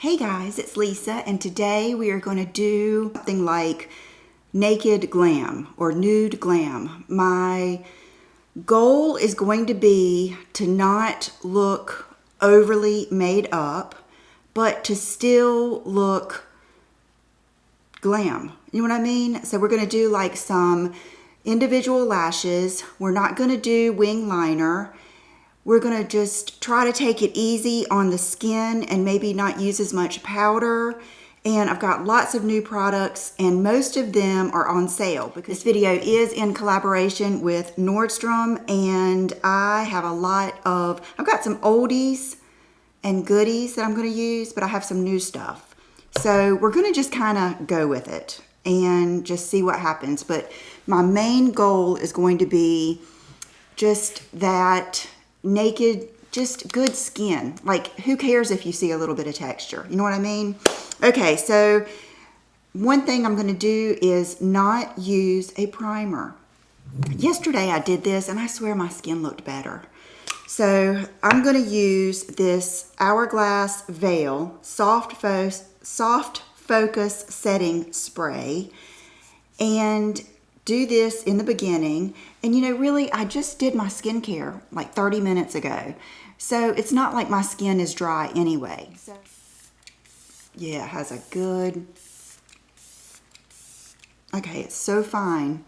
Hey guys, it's Lisa, and today we are going to do something like Naked Glam or Nude Glam. My goal is going to be to not look overly made up, but to still look glam. You know what I mean? So we're going to do like some individual lashes. We're not going to do wing liner. We're going to just try to take it easy on the skin and maybe not use as much powder. And I've got lots of new products and most of them are on sale because this video is in collaboration with Nordstrom, and I have I've got some oldies and goodies that I'm going to use, but I have some new stuff. So we're going to just kind of go with it and just see what happens. But my main goal is going to be just that naked, just good skin. Like, who cares if you see a little bit of texture? You know what I mean? Okay, so one thing I'm going to do is not use a primer. Yesterday I did this and I swear my skin looked better. So I'm going to use this Hourglass Veil Soft Focus Setting Spray and do this in the beginning. And you know, really, I just did my skincare like 30 minutes ago. So it's not like my skin is dry anyway. So yeah, it has a good, okay, it's so fine.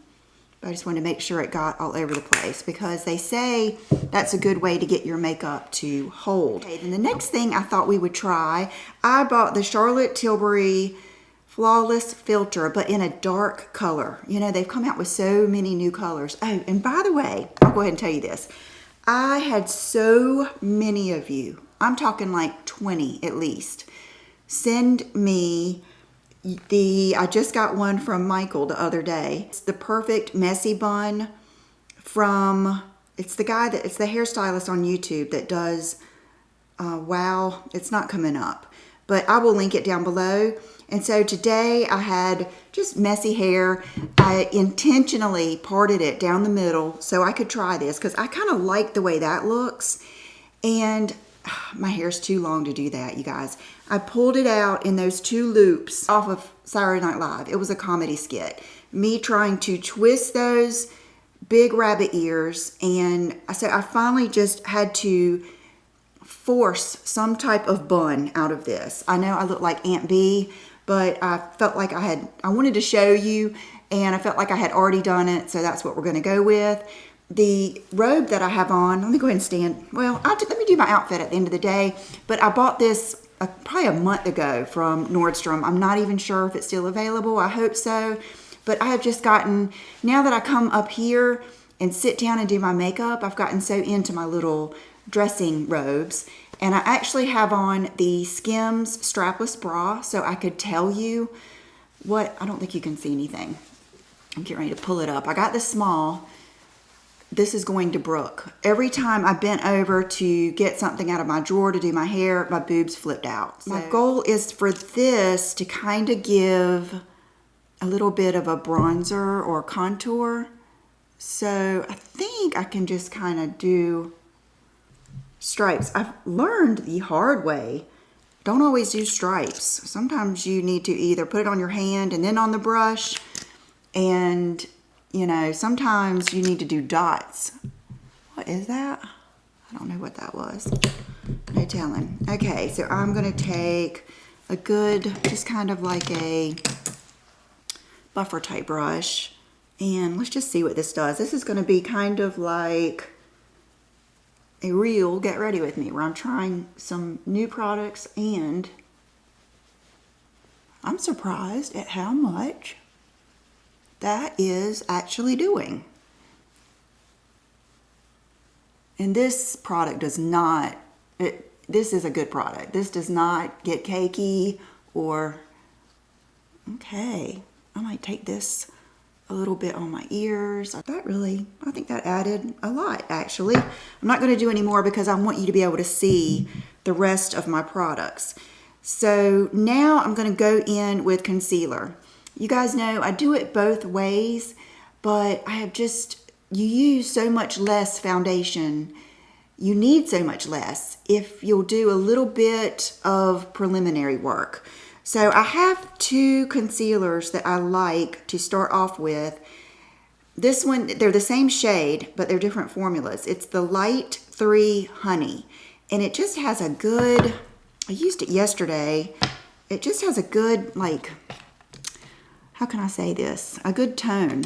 But I just wanted to make sure it got all over the place because they say that's a good way to get your makeup to hold. Okay, then the next thing I thought we would try, I bought the Charlotte Tilbury Flawless Filter, but in a dark color. You know, they've come out with so many new colors. Oh, and by the way, I'll go ahead and tell you this. I had so many of you, I'm talking like 20 at least, send me I just got one from Michael the other day. It's the Perfect Messy Bun from, it's the hairstylist on YouTube that does, wow, it's not coming up, but I will link it down below. And so today I had just messy hair. I intentionally parted it down the middle so I could try this because I kind of like the way that looks. And my hair's too long to do that, you guys. I pulled it out in those two loops off of Saturday Night Live. It was a comedy skit. Me trying to twist those big rabbit ears. And so I finally just had to force some type of bun out of this. I know I look like Aunt Bee, but I felt like I wanted to show you, and I felt like I had already done it, so that's what we're gonna go with. The robe that I have on, let me go ahead and stand. Well, let me do my outfit at the end of the day, but I bought this probably a month ago from Nordstrom. I'm not even sure if it's still available. I hope so, but I have just gotten, now that I come up here and sit down and do my makeup, I've gotten so into my little dressing robes. And I actually have on the Skims strapless bra, so I could tell you what, I don't think you can see anything. I'm getting ready to pull it up. I got the small. This is going to Brooke. Every time I bent over to get something out of my drawer to do my hair, my boobs flipped out. So my goal is for this to kind of give a little bit of a bronzer or contour. So I think I can just kind of do stripes. I've learned the hard way. Don't always do stripes. Sometimes you need to either put it on your hand and then on the brush, and you know, sometimes you need to do dots. What is that? I don't know what that was. No telling. Okay, so I'm gonna take a good, just kind of like a buffer type brush, and let's just see what this does. This is gonna be kind of like a real get ready with me where I'm trying some new products, and I'm surprised at how much that is actually doing. And this product does not, this is a good product. This does not get cakey or, okay, I might take this a little bit on my ears. I think that added a lot, actually. I'm not going to do any more because I want you to be able to see the rest of my products. So now I'm going to go in with concealer. You guys know I do it both ways, but I have you use so much less foundation you need so much less if you'll do a little bit of preliminary work. So I have two concealers that I like to start off with. This one, they're the same shade, but they're different formulas. It's the Light 3 Honey, and it just has a good, I used it yesterday. It just has a good, like, how can I say this? A good tone.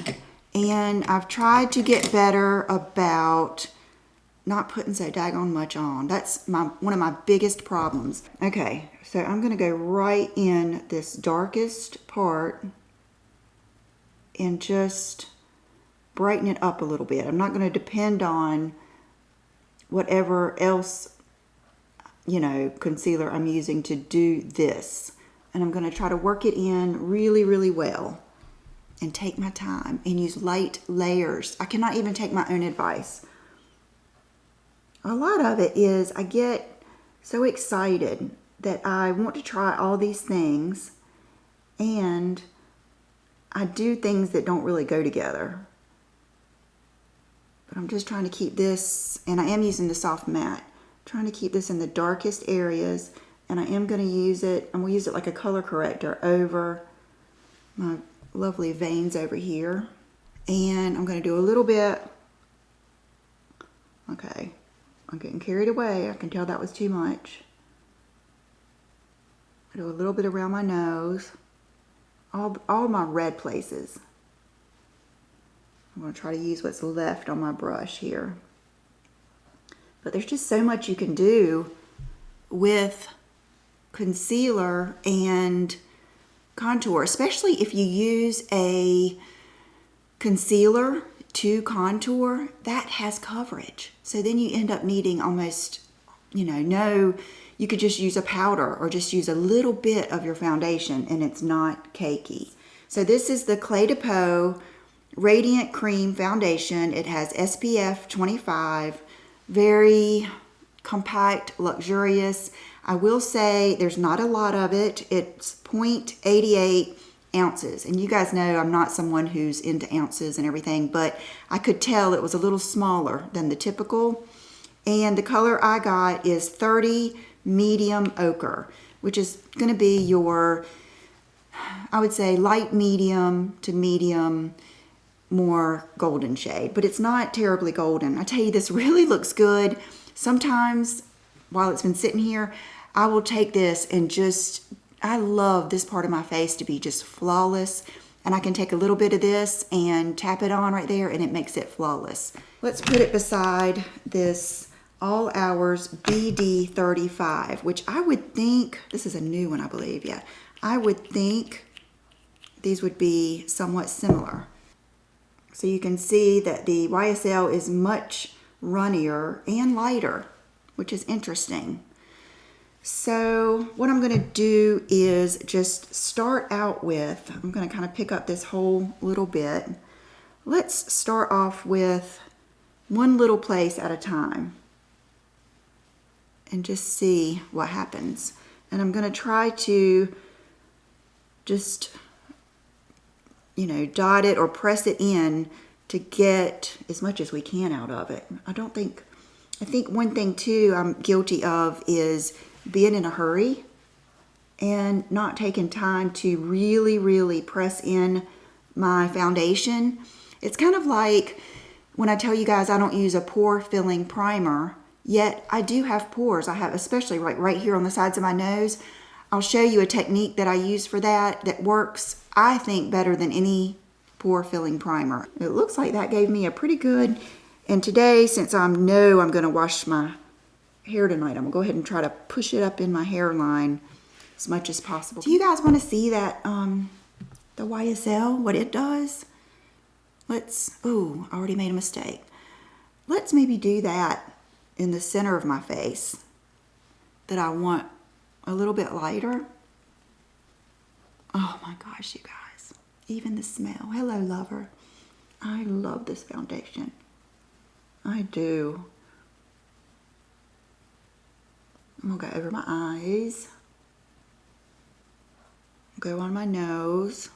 And I've tried to get better about not putting so daggone much on. That's one of my biggest problems. Okay, so I'm gonna go right in this darkest part and just brighten it up a little bit. I'm not gonna depend on whatever else, you know, concealer I'm using to do this. And I'm gonna try to work it in really, really well and take my time and use light layers. I cannot even take my own advice. A lot of it is I get so excited that I want to try all these things, and I do things that don't really go together. But I'm just trying to keep this, and I am using the soft matte, trying to keep this in the darkest areas, and I am going to use it, I'm going to use it like a color corrector over my lovely veins over here. And I'm going to do a little bit, okay, I'm getting carried away. I can tell that was too much. I do a little bit around my nose, all my red places. I'm going to try to use what's left on my brush here. But there's just so much you can do with concealer and contour, especially if you use a concealer to contour that has coverage. So then you end up needing almost, you know, you could just use a powder or just use a little bit of your foundation and it's not cakey. So this is the Clé de Peau Radiant Cream Foundation. It has SPF 25, very compact, luxurious. I will say there's not a lot of it. It's 0.88 ounces. And you guys know I'm not someone who's into ounces and everything, but I could tell it was a little smaller than the typical. And the color I got is 30 Medium Ochre, which is going to be your, I would say, light medium to medium, more golden shade. But it's not terribly golden. I tell you, this really looks good. Sometimes, while it's been sitting here, I will take this and just, I love this part of my face to be just flawless. And I can take a little bit of this and tap it on right there and it makes it flawless. Let's put it beside this All Hours BD35, which I would think, this is a new one I believe, yeah. I would think these would be somewhat similar. So you can see that the YSL is much runnier and lighter, which is interesting. So what I'm going to do is just start out with, I'm going to kind of pick up this whole little bit. Let's start off with one little place at a time and just see what happens. And I'm going to try to just, you know, dot it or press it in to get as much as we can out of it. I think one thing too I'm guilty of is being in a hurry and not taking time to really, really press in my foundation. It's kind of like when I tell you guys I don't use a pore filling primer, yet I do have pores. I have, especially right here on the sides of my nose. I'll show you a technique that I use for that works, I think, better than any pore filling primer. It looks like that gave me a pretty good, and today, since I know I'm going to wash my hair tonight, I'm going to go ahead and try to push it up in my hairline as much as possible. Do you guys want to see that, the YSL, what it does? Oh, I already made a mistake. Let's maybe do that in the center of my face that I want a little bit lighter. Oh my gosh, you guys. Even the smell. Hello, lover. I love this foundation. I do. I'm gonna go over my eyes. Go on my nose.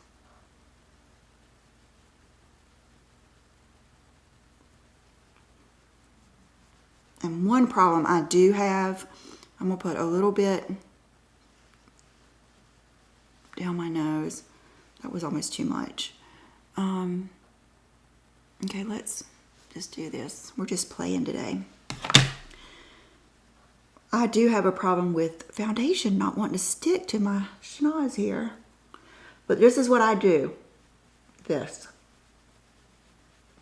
And one problem I do have, I'm gonna put a little bit down my nose. That was almost too much. Okay, let's just do this. We're just playing today. I do have a problem with foundation not wanting to stick to my schnoz here. But this is what I do. This.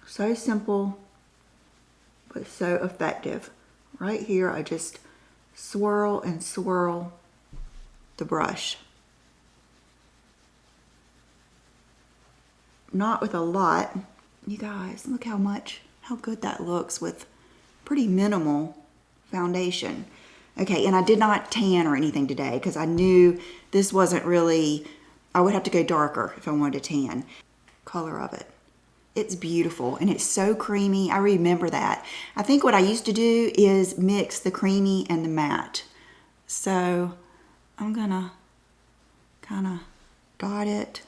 So simple, but so effective. Right here, I just swirl and swirl the brush. Not with a lot. You guys, look how good that looks with pretty minimal foundation. Okay, and I did not tan or anything today because I knew this wasn't really, I would have to go darker if I wanted to tan. Color of it. It's beautiful and it's so creamy. I remember that. I think what I used to do is mix the creamy and the matte. So I'm gonna kind of dot it.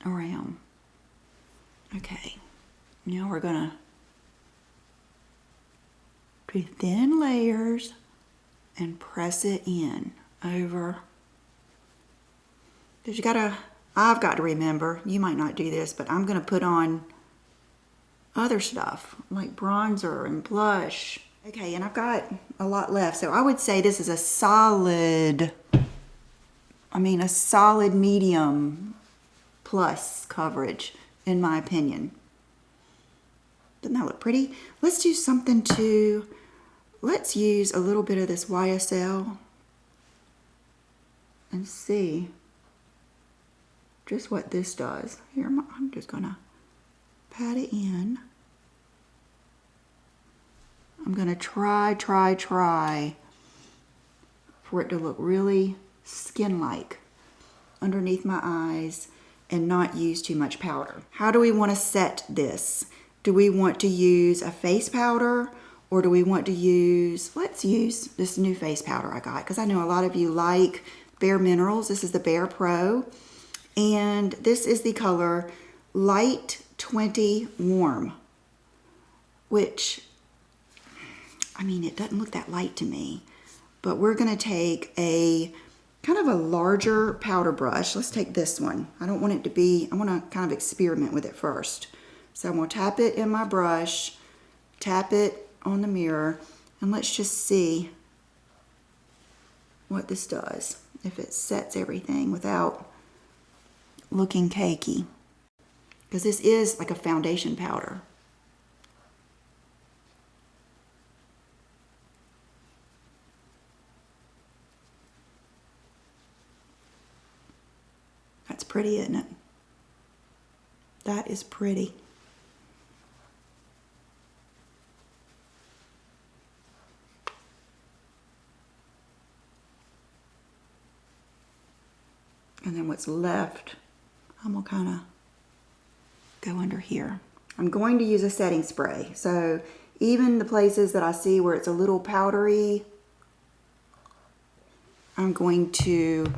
Around. Okay, now we're gonna do thin layers and press it in over. Because I've got to remember, you might not do this, but I'm gonna put on other stuff like bronzer and blush. Okay, and I've got a lot left, so I would say this is a solid medium plus coverage, in my opinion. Doesn't that look pretty? Let's do something let's use a little bit of this YSL and see just what this does. Here, I'm just gonna pat it in. I'm gonna try for it to look really skin-like underneath my eyes and not use too much powder. How do we want to set this? Do we want to use a face powder or do we want to use, let's use this new face powder I got because I know a lot of you like Bare Minerals. This is the Bare Pro and this is the color Light 20 Warm, which, I mean, it doesn't look that light to me, but we're gonna take a kind of a larger powder brush. Let's take this one. I don't want it to be, I want to kind of experiment with it first. So I'm going to tap it in my brush, tap it on the mirror, and let's just see what this does. If it sets everything without looking cakey. Because this is like a foundation powder. That's pretty, isn't it? That is pretty. And then what's left, I'm gonna kind of go under here. I'm going to use a setting spray. So even the places that I see where it's a little powdery, I'm going to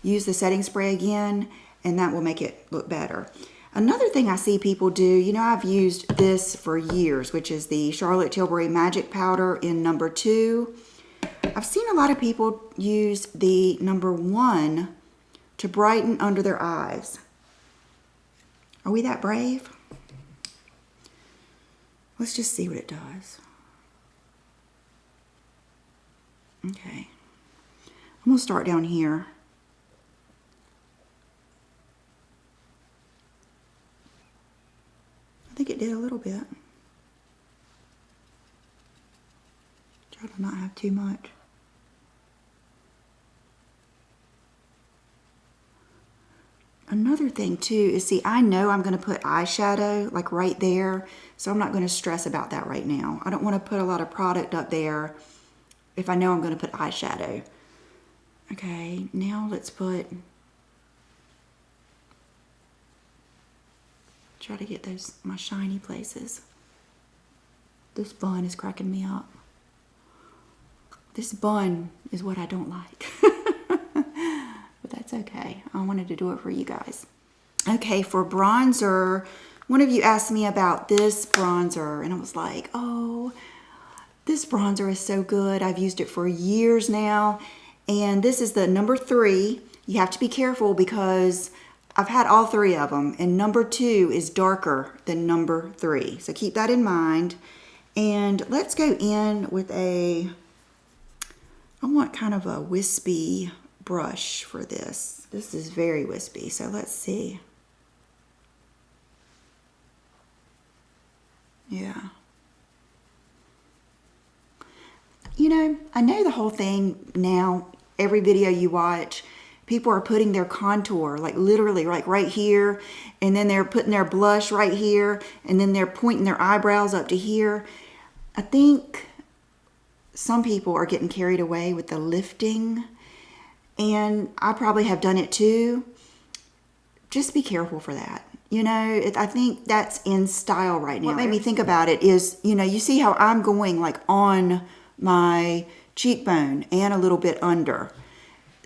use the setting spray again, and that will make it look better. Another thing I see people do, you know, I've used this for years, which is the Charlotte Tilbury Magic Powder in number 2. I've seen a lot of people use the number 1 to brighten under their eyes. Are we that brave? Let's just see what it does. Okay. I'm gonna start down here. I think it did a little bit. Try to not have too much. Another thing too is, see, I know I'm going to put eyeshadow like right there, so I'm not going to stress about that right now. I don't want to put a lot of product up there if I know I'm going to put eyeshadow. Okay, now let's try to get my shiny places. This bun is cracking me up. This bun is what I don't like. But that's okay. I wanted to do it for you guys. Okay, for bronzer, One of you asked me about this bronzer, and I was like, oh, this bronzer is so good. I've used it for years now. And this is the number 3. You have to be careful because I've had all 3 of them. And number 2 is darker than number 3. So keep that in mind. And let's go in with I want kind of a wispy brush for this. This is very wispy. So let's see. Yeah. You know, I know the whole thing now, every video you watch, people are putting their contour, like literally like right here, and then they're putting their blush right here, and then they're pointing their eyebrows up to here. I think some people are getting carried away with the lifting, and I probably have done it too. Just be careful for that. You know, I think that's in style right now. What made me think about it is, you know, you see how I'm going like on my cheekbone and a little bit under.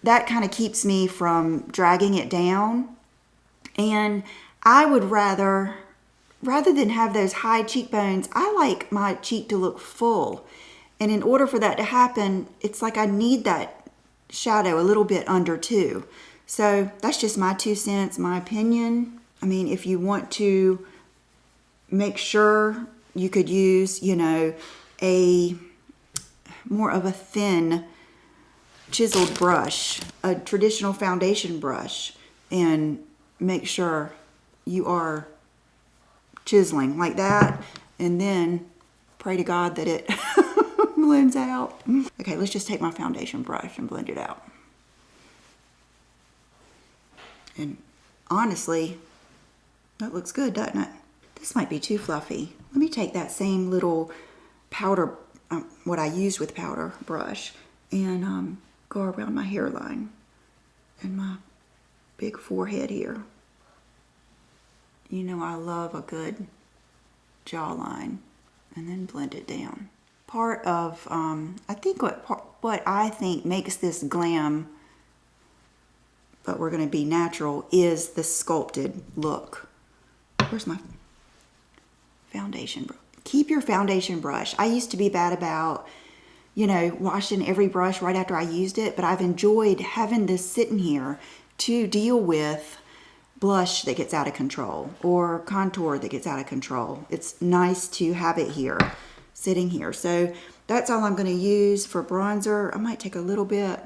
That kind of keeps me from dragging it down. And I would rather than have those high cheekbones, I like my cheek to look full. And in order for that to happen, it's like I need that shadow a little bit under too. So that's just my 2 cents, my opinion. I mean, if you want to make sure, you could use, you know, more of a thin chiseled brush, a traditional foundation brush, and make sure you are chiseling like that, and then pray to God that it blends out. Okay, let's just take my foundation brush and blend it out. And honestly, that looks good, doesn't it? This might be too fluffy. Let me take that same little powder, what I used with powder brush, and go around my hairline and my big forehead here. You know I love a good jawline, and then blend it down. Part of, I think what I think makes this glam, but we're going to be natural, is the sculpted look. Where's my foundation brush? Keep your foundation brush. I used to be bad about, you know, washing every brush right after I used it, but I've enjoyed having this sitting here to deal with blush that gets out of control or contour that gets out of control. It's nice to have it here, sitting here. So that's all I'm going to use for bronzer. I might take a little bit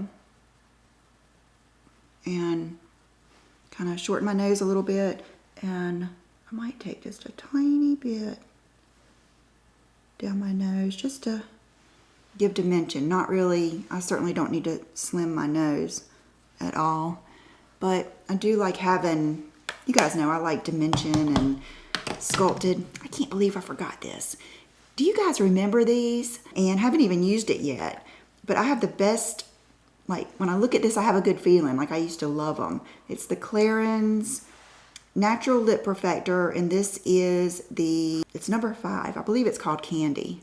and kind of shorten my nose a little bit, and I might take just a tiny bit down my nose just to give dimension. Not really, I certainly don't need to slim my nose at all, but I do like having, you guys know I like dimension and sculpted. I can't believe I forgot this. Do you guys remember these? And haven't even used it yet, but I have the best, like when I look at this, I have a good feeling, like I used to love them. It's the Clarins Natural Lip Perfector, and this is it's number 5. I believe it's called Candy.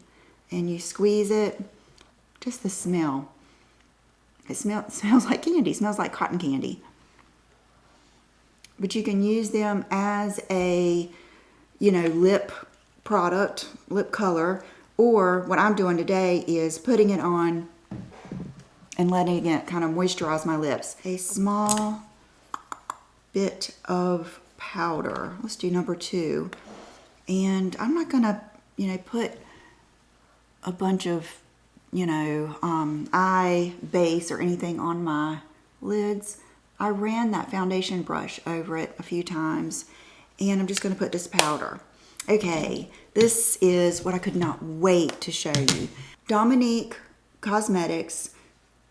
And you squeeze it, just the smell. It smells like candy, smells like cotton candy. But you can use them as a, you know, lip product, lip color, or what I'm doing today is putting it on and letting it kind of moisturize my lips. A small bit of powder. Let's do number 2. And I'm not gonna, you know, put a bunch of, you know, eye base or anything on my lids. I ran that foundation brush over it a few times, and I'm just gonna put this powder. Okay, this is what I could not wait to show you. Dominique Cosmetics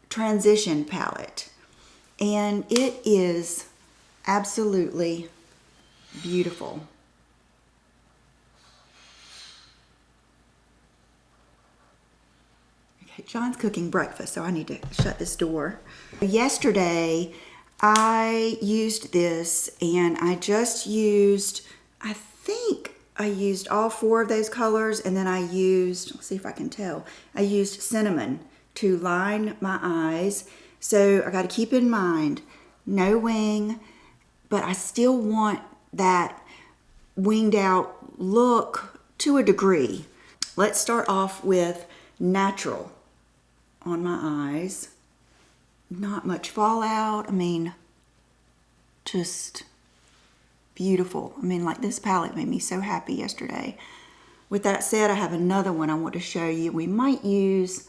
Transition Palette. And it is absolutely beautiful. Okay, John's cooking breakfast, so I need to shut this door. Yesterday, I used this, and I just used, I think I used all 4 of those colors, and then I used, let's see if I can tell, I used cinnamon to line my eyes. So I got to keep in mind, no wing, but I still want that winged out look to a degree. Let's start off with natural on my eyes. Not much fallout. I mean, just beautiful. I mean, like, this palette made me so happy yesterday. With that said, I have another one I want to show you. We might use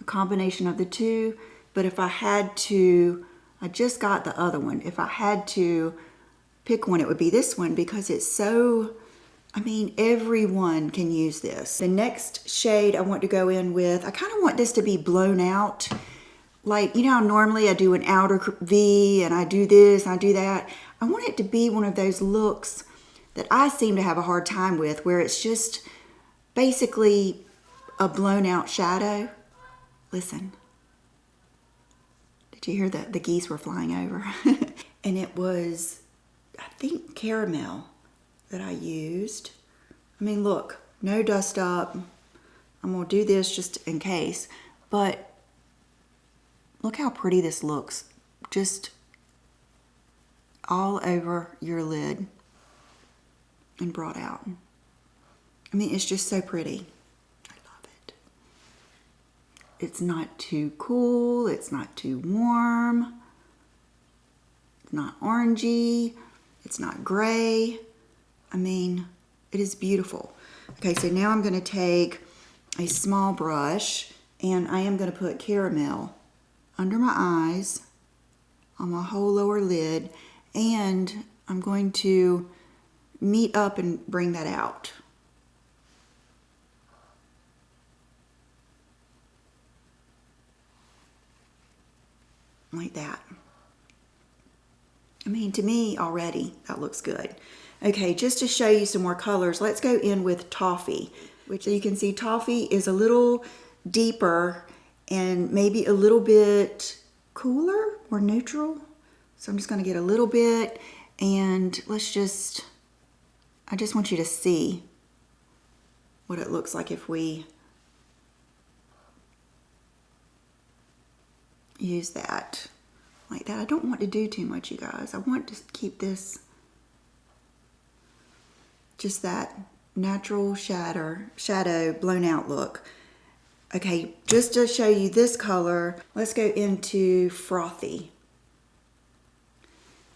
a combination of the two, but if I had to, I just got the other one. If I had to pick one, it would be this one because it's so, I mean, everyone can use this. The next shade I want to go in with, I kind of want this to be blown out. Like, you know how normally I do an outer V and I do this and I do that? I want it to be one of those looks that I seem to have a hard time with, where it's just basically a blown out shadow. Listen. Did you hear that? The geese were flying over. And it was, I think, caramel that I used. I mean, look, no dust up. I'm going to do this just in case. But look how pretty this looks. Just all over your lid and brought out. I mean, it's just so pretty. I love it. It's not too cool. It's not too warm. It's not orangey. It's not gray. I mean, it is beautiful. Okay, so now I'm going to take a small brush and I am going to put caramel under my eyes, on my whole lower lid, and I'm going to meet up and bring that out. Like that. I mean, to me already, that looks good. Okay, just to show you some more colors, let's go in with Toffee, which you can see Toffee is a little deeper and maybe a little bit cooler or neutral. So I'm just going to get a little bit, and I just want you to see what it looks like if we use that like that. I don't want to do too much, you guys. I want to keep this just that natural shadow blown out look. Okay, just to show you this color, let's go into Frothy.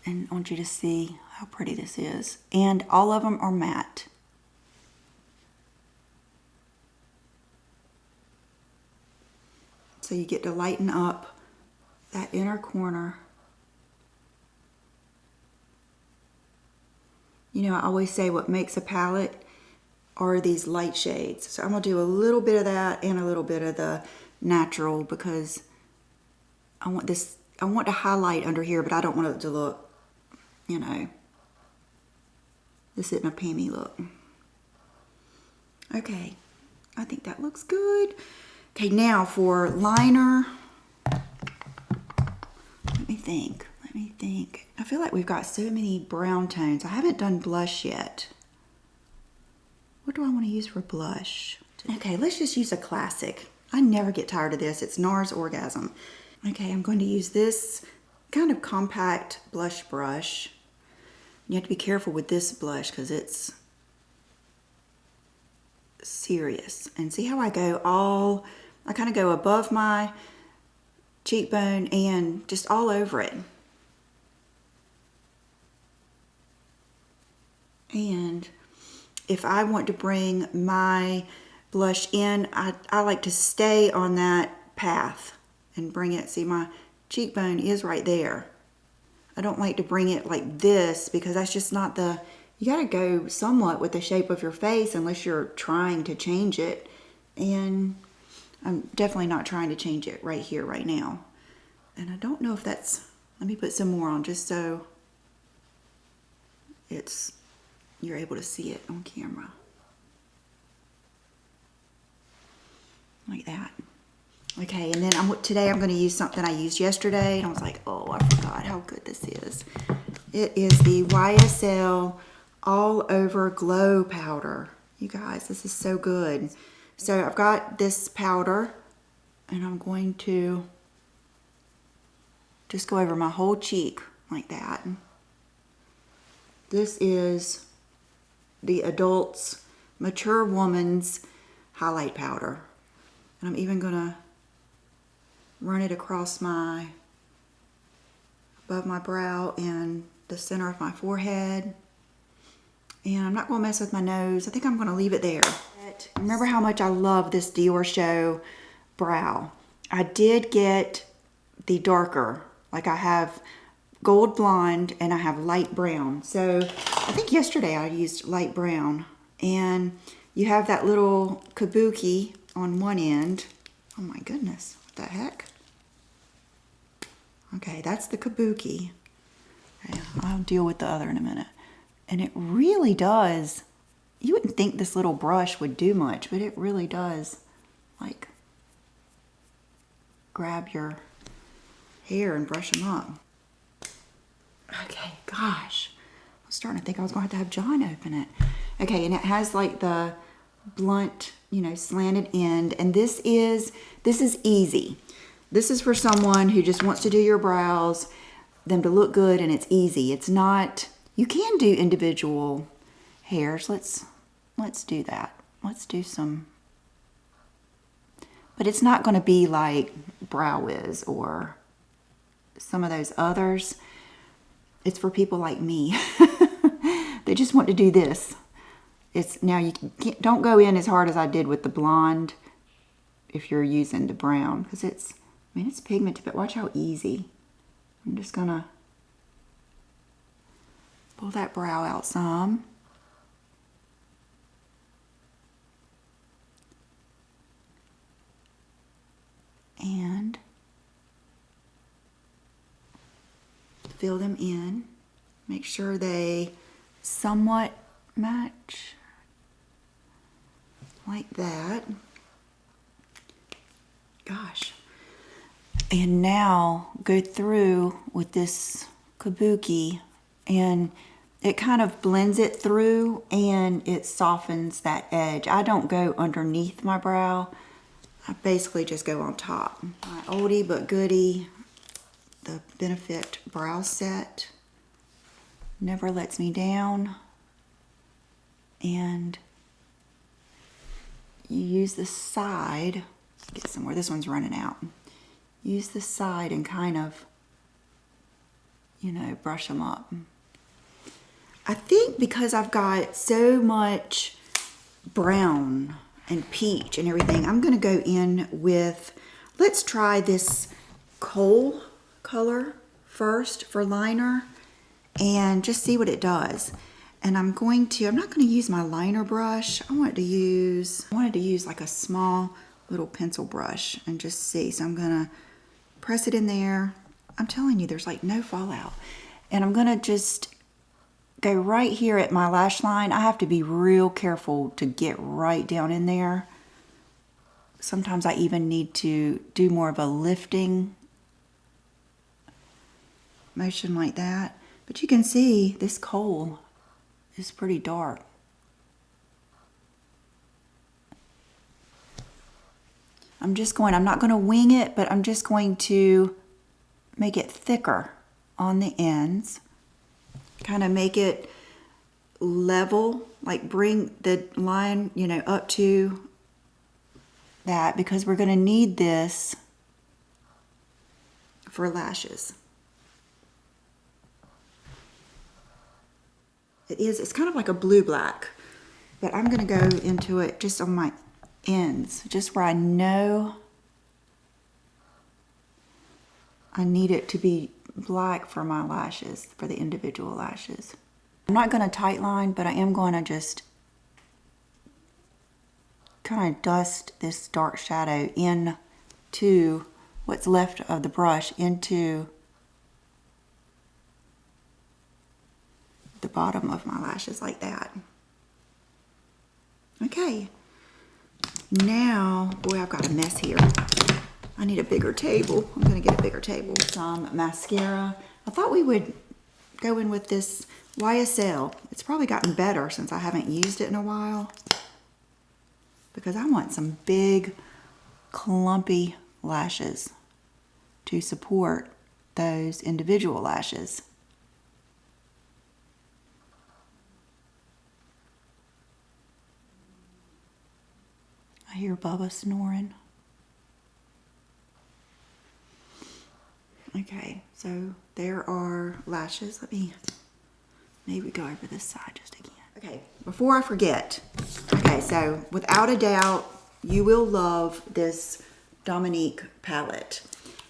And I want you to see how pretty this is. And all of them are matte. So you get to lighten up that inner corner. You know, I always say what makes a palette are these light shades. So I'm going to do a little bit of that and a little bit of the natural because I want to highlight under here, but I don't want it to look, you know, this isn't a Pammy look. Okay, I think that looks good. Okay, now for liner, let me think. I feel like we've got so many brown tones. I haven't done blush yet. What do I want to use for blush? Okay, let's just use a classic. I never get tired of this. It's Nars Orgasm. Okay, I'm going to use this kind of compact blush brush. You have to be careful with this blush because it's serious. And see how I kind of go above my cheekbone and just all over it. And if I want to bring my blush in, I like to stay on that path and bring it. See, my cheekbone is right there. I don't like to bring it like this because that's just not you gotta go somewhat with the shape of your face unless you're trying to change it. And I'm definitely not trying to change it right here, right now. And I don't know if let me put some more on just so you're able to see it on camera. Like that. Okay, and then today I'm going to use something I used yesterday, and I was like, oh, I forgot how good this is. It is the Ysl All Over Glow Powder. You guys, this is so good. So I've got this powder, and I'm going to just go over my whole cheek like that. This is the adult's mature woman's highlight powder. And I'm even gonna run it across above my brow and the center of my forehead. And I'm not gonna mess with my nose. I think I'm gonna leave it there. Remember how much I love this Dior Show brow. I did get the darker, like I have gold blonde and I have light brown. So I think yesterday I used light brown, and you have that little kabuki on one end. Oh my goodness, what the heck? Okay, that's the kabuki. Okay, I'll deal with the other in a minute. And it really does, you wouldn't think this little brush would do much, but it really does, like, grab your hair and brush them up. Okay, gosh. I was starting to think I was going to have John open it. Okay, and it has like the blunt, you know, slanted end. And this is easy. This is for someone who just wants to do your brows, them to look good, and it's easy. It's not, you can do individual hairs. Let's do that. Let's do some, but it's not going to be like Brow Wiz or some of those others. It's for people like me. They just want to do this. It's now you don't go in as hard as I did with the blonde if you're using the brown, because it's, I mean, it's pigmented, but watch how easy. I'm just gonna pull that brow out some. And fill them in. Make sure they somewhat match. Like that. Gosh. And now go through with this kabuki, and it kind of blends it through and it softens that edge. I don't go underneath my brow. I basically just go on top. My oldie but goodie, the Benefit Brow Set. Never lets me down. And you use the side, get somewhere, this one's running out. Use the side and kind of, you know, brush them up. I think because I've got so much brown and peach and everything, I'm gonna go in with, let's try this coal color first for liner and just see what it does. And I'm not gonna use my liner brush. I wanted to use like a small little pencil brush and just see. So I'm gonna press it in there. I'm telling you, there's like no fallout. And I'm gonna just go right here at my lash line. I have to be real careful to get right down in there. Sometimes I even need to do more of a lifting motion like that. But you can see this coal is pretty dark. I'm not going to wing it, but I'm just going to make it thicker on the ends. Kind of make it level, like bring the line, you know, up to that, because we're going to need this for lashes. It's kind of like a blue-black, but I'm going to go into it just on my ends, just where I know I need it to be black for my lashes, for the individual lashes. I'm not going to tight line, but I am going to just kind of dust this dark shadow into what's left of the brush, into the bottom of my lashes like that. Okay. Now, boy, I've got a mess here. I need a bigger table. I'm going to get a bigger table. Some mascara. I thought we would go in with this YSL. It's probably gotten better since I haven't used it in a while, because I want some big, clumpy lashes to support those individual lashes. I hear Bubba snoring. Okay, so there are lashes. Let me maybe go over this side just again. Okay, before I forget. Okay, so without a doubt, you will love this Dominique palette.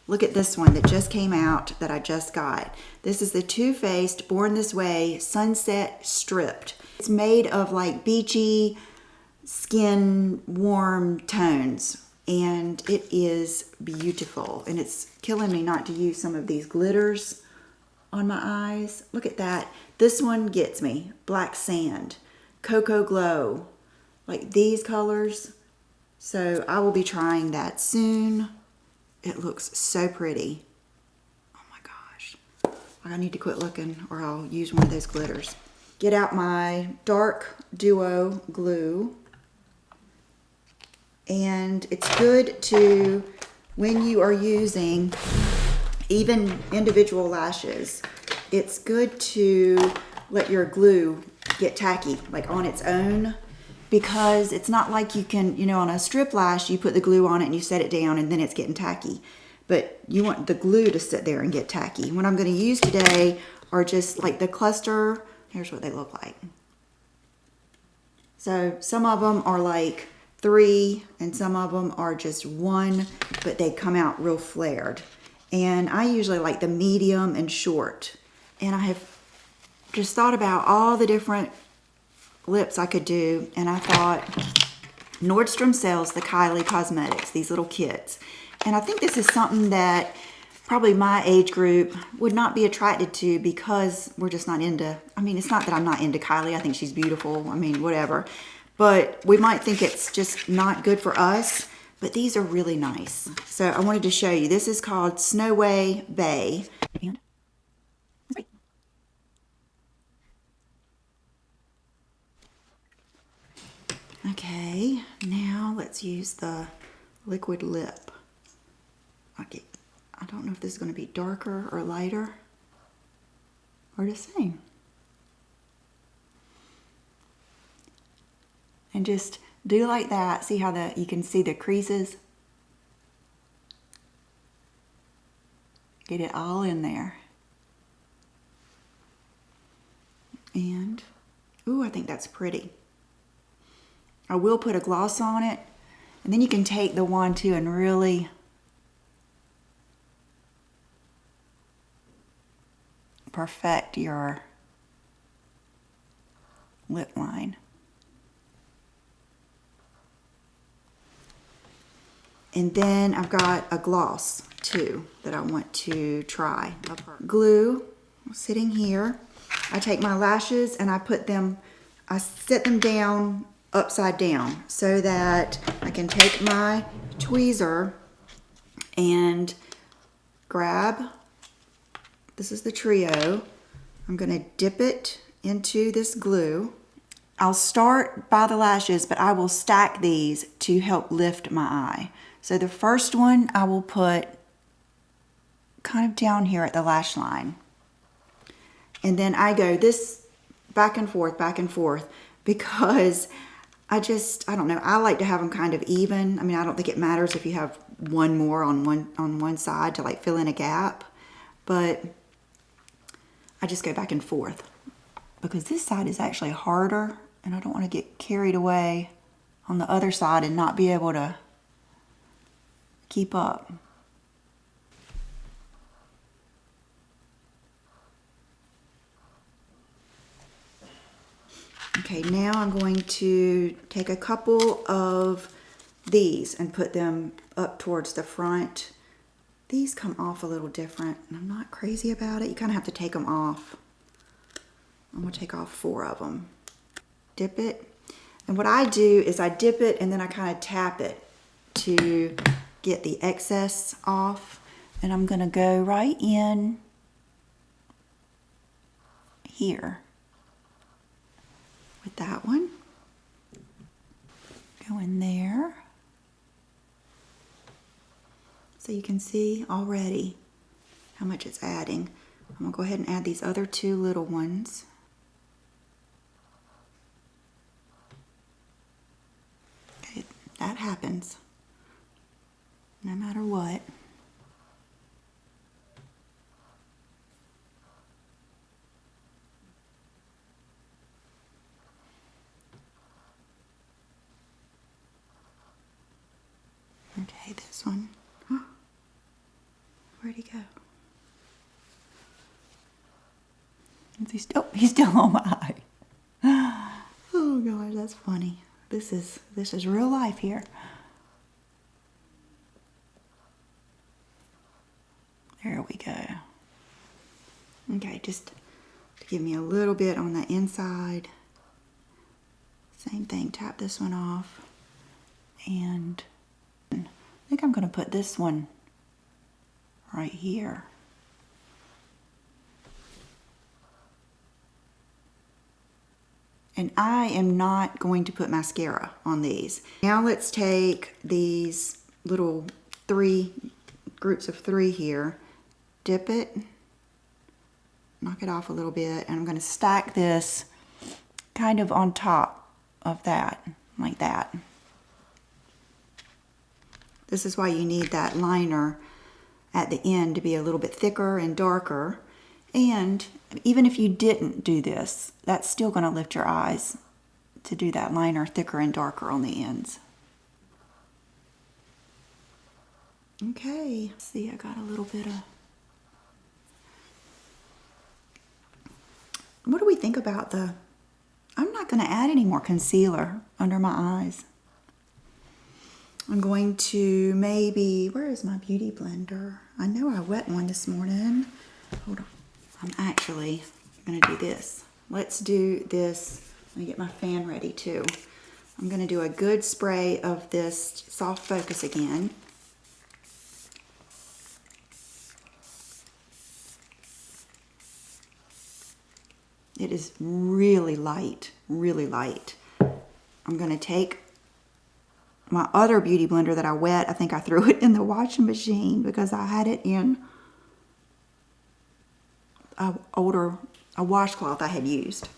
Look at this one that just came out that I just got. This is the Too Faced Born This Way Sunset Stripped. It's made of like beachy, skin warm tones. And it is beautiful. And it's killing me not to use some of these glitters on my eyes. Look at that. This one gets me. Black Sand, Cocoa Glow, like these colors. So I will be trying that soon. It looks so pretty. Oh my gosh. I need to quit looking or I'll use one of those glitters. Get out my Dark Duo glue. And it's good to, when you are using even individual lashes, it's good to let your glue get tacky, like on its own, because it's not like you can, you know, on a strip lash, you put the glue on it and you set it down and then it's getting tacky. But you want the glue to sit there and get tacky. What I'm going to use today are just like the cluster. Here's what they look like. So some of them are like 3 and some of them are just 1, but they come out real flared. And I usually like the medium and short. And I have just thought about all the different lips I could do, and I thought Nordstrom sells the Kylie Cosmetics, these little kits. And I think this is something that probably my age group would not be attracted to because we're just not into, I mean, it's not that I'm not into Kylie. I think she's beautiful. I mean, whatever. But we might think it's just not good for us, but these are really nice. So I wanted to show you. This is called Snowway Bay. And okay, now let's use the liquid lip. Okay, I don't know if this is going to be darker or lighter or the same. And just do like that. See how you can see the creases? Get it all in there. And, ooh, I think that's pretty. I will put a gloss on it. And then you can take the wand too and really perfect your lip line. And then I've got a gloss too that I want to try. Glue sitting here. I take my lashes and I set them down upside down so that I can take my tweezer and grab, this is the Trio. I'm gonna dip it into this glue. I'll start by the lashes, but I will stack these to help lift my eye. So the first one I will put kind of down here at the lash line. And then I go this back and forth, because I don't know, I like to have them kind of even. I mean, I don't think it matters if you have one more on one side to like fill in a gap, but I just go back and forth because this side is actually harder and I don't want to get carried away on the other side and not be able to keep up. Okay, now I'm going to take a couple of these and put them up towards the front. These come off a little different, and I'm not crazy about it. You kind of have to take them off. I'm going to take off 4 of them. Dip it. And what I do is I dip it and then I kind of tap it to get the excess off. And I'm going to go right in here with that one. Go in there. So you can see already how much it's adding. I'm going to go ahead and add these other 2 little ones. Okay, That happens. No matter what. Okay, this one. Huh. Where'd he go? Is he still? He's still on my eye. Oh gosh, that's funny. This is real life here. There we go. Okay, just to give me a little bit on the inside. Same thing, tap this one off. And I think I'm going to put this one right here. And I am not going to put mascara on these. Now let's take these little 3 groups of 3 here, dip it, knock it off a little bit, and I'm going to stack this kind of on top of that, like that. This is why you need that liner at the end to be a little bit thicker and darker. And even if you didn't do this, that's still going to lift your eyes to do that liner thicker and darker on the ends. Okay, see, I got a little bit of... What do we think about the... I'm not going to add any more concealer under my eyes. I'm going to maybe... Where is my beauty blender? I know I wet one this morning. Hold on. I'm actually going to do this. Let's do this. Let me get my fan ready too. I'm going to do a good spray of this Soft Focus again. It is really light, really light. I'm going to take my other beauty blender that I wet. I think I threw it in the washing machine because I had it in a washcloth I had used.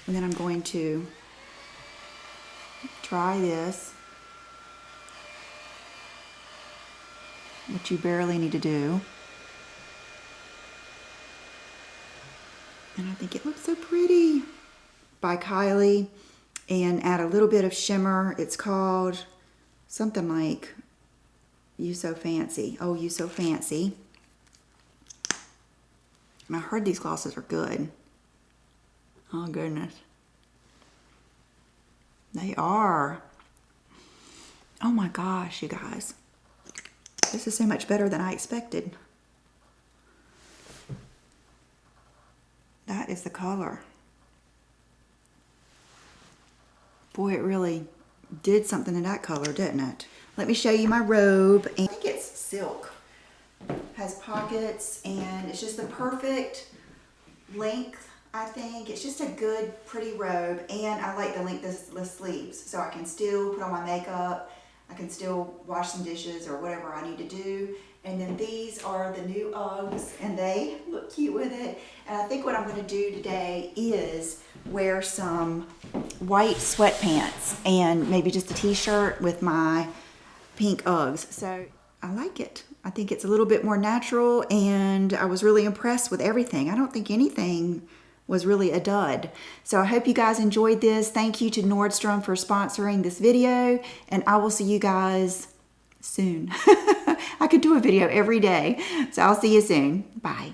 And then I'm going to try this, which you barely need to do. And I think it looks so pretty. By Kylie, and add a little bit of shimmer. It's called something like You So Fancy. Oh, You So Fancy. And I heard these glosses are good. Oh, goodness. They are. Oh my gosh, you guys. This is so much better than I expected. That is the color. Boy, it really did something to that color, didn't it? Let me show you my robe. I think it's silk. Has pockets, and it's just the perfect length, I think. It's just a good, pretty robe, and I like the length of the sleeves, so I can still put on my makeup, I can still wash some dishes or whatever I need to do. And then these are the new Uggs, and they look cute with it. And I think what I'm going to do today is wear some white sweatpants and maybe just a t-shirt with my pink Uggs. So I like it. I think it's a little bit more natural, and I was really impressed with everything. I don't think anything was really a dud. So I hope you guys enjoyed this. Thank you to Nordstrom for sponsoring this video, and I will see you guys soon. I could do a video every day. So I'll see you soon. Bye.